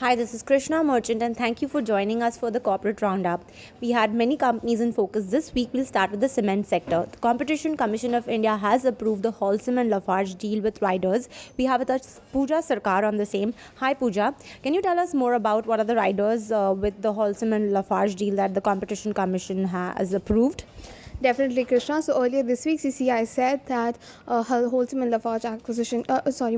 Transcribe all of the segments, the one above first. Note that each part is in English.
Hi, this is Krishna Merchant, and thank you for joining us for the corporate roundup. We had many companies in focus this week. We'll start with the cement sector. The Competition Commission of India has approved the Holcim and Lafarge deal with riders. We have with us Pooja Sarkar on the same. Hi, Pooja. Can you tell us more about what are the riders with the Holcim and Lafarge deal that the Competition Commission has approved? Definitely, Krishna. So earlier this week, CCI said that Holcim and Lafarge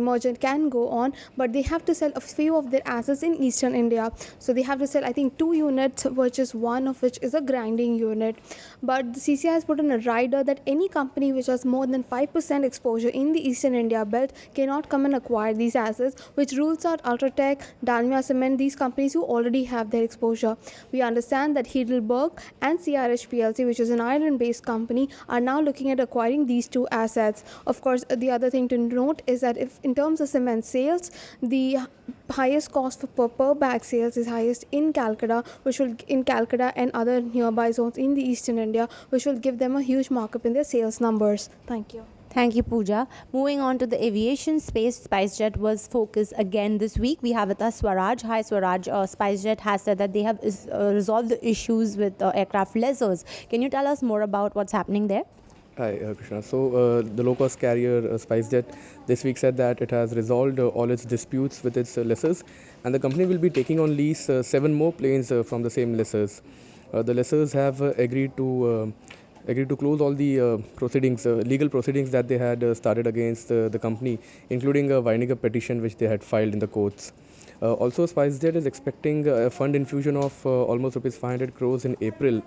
merger can go on, but they have to sell a few of their assets in Eastern India. So they have to sell, I think, 2 units, which is one of which is a grinding unit. But the CCI has put in a rider that any company which has more than 5% exposure in the Eastern India belt cannot come and acquire these assets, which rules out Ultratech, Dalmia Cement, these companies who already have their exposure. We understand that Heidelberg and CRH PLC, which is an iron-based company, are now looking at acquiring these two assets. Of course, the other thing to note is that if in terms of cement sales, the highest cost for per bag sales is highest in Calcutta, and other nearby zones in the Eastern India, which will give them a huge markup in their sales numbers. Thank you. Thank you, Pooja. Moving on to the aviation space, SpiceJet was focused again this week. We have with us Swaraj. Hi, Swaraj. SpiceJet has said that they have resolved the issues with aircraft lessors. Can you tell us more about what's happening there? Hi, Krishna. So, the low-cost carrier SpiceJet this week said that it has resolved all its disputes with its lessors, and the company will be taking on lease 7 more planes from the same lessors. The lessors have agreed to close all the legal proceedings that they had started against the company, including winding up petition which they had filed in the courts. Also, SpiceJet is expecting a fund infusion of almost rupees 500 crores in April.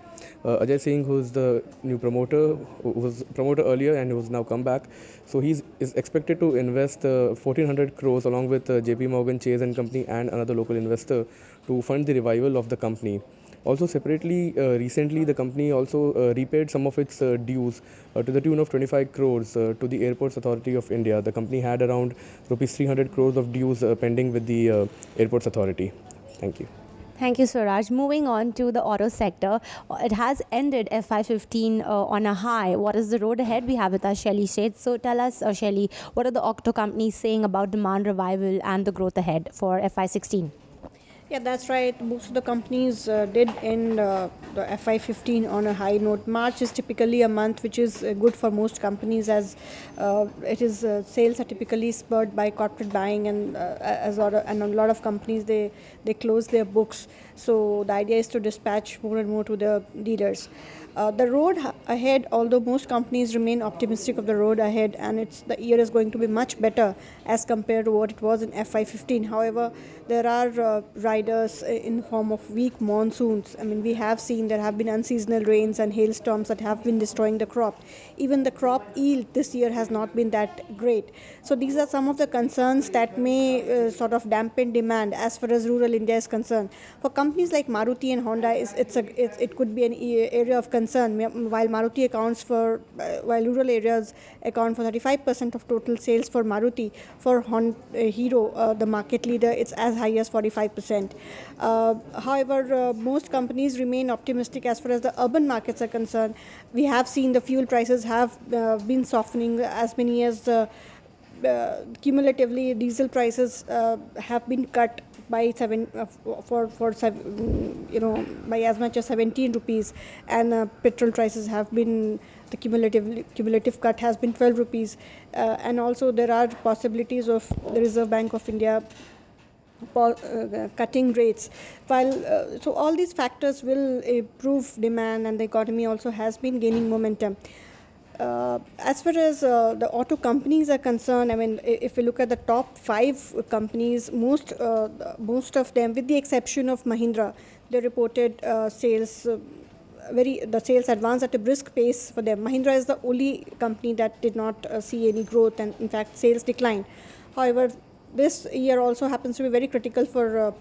Ajay Singh, who's the new promoter, who was promoter earlier and who's now come back, so he is expected to invest 1400 crores along with JP Morgan Chase and Company and another local investor to fund the revival of the company. Also, separately, recently the company also repaid some of its dues to the tune of 25 crores to the Airports Authority of India. The company had around rupees 300 crores of dues pending with the Airports Authority. Thank you. Thank you, Swaraj. Moving on to the auto sector, it has ended FY15 on a high. What is the road ahead? We have with us Shelly Sheth. So tell us, Shelly, what are the auto companies saying about demand revival and the growth ahead for FY16? Yeah, that's right. Most of the companies did end the FY15 on a high note. March is typically a month which is good for most companies, as sales are typically spurred by corporate buying, and a lot of companies they close their books. So the idea is to dispatch more and more to the dealers. The road ahead, although most companies remain optimistic of the road ahead, and the year is going to be much better as compared to what it was in FY15. However, there are riders in the form of weak monsoons. I mean, we have seen there have been unseasonal rains and hailstorms that have been destroying the crop. Even the crop yield this year has not been that great. So these are some of the concerns that may sort of dampen demand as far as rural India is concerned. For companies like Maruti and Honda, it could be an area of concern. While while rural areas account for 35% of total sales for Maruti, for Hero, the market leader, it's as high as 45%. However, most companies remain optimistic as far as the urban markets are concerned. We have seen the fuel prices have been softening as many as cumulatively diesel prices have been cut by by as much as 17 rupees, and petrol prices have been, the cumulative cut has been 12 rupees, and also there are possibilities of the Reserve Bank of India cutting rates. So all these factors will improve demand, and the economy also has been gaining momentum. As far as the auto companies are concerned, I mean, if we look at the top 5 companies, most of them, with the exception of Mahindra, they reported sales. The sales advanced at a brisk pace for them. Mahindra is the only company that did not see any growth, and in fact sales declined. However, this year also happens to be very critical for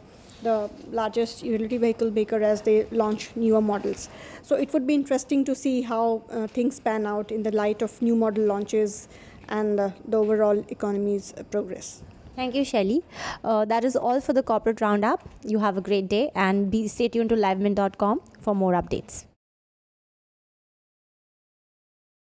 the largest utility vehicle maker as they launch newer models. So it would be interesting to see how things pan out in the light of new model launches and the overall economy's progress. Thank you, Shelly. That is all for the corporate roundup. You have a great day, and stay tuned to livemint.com for more updates.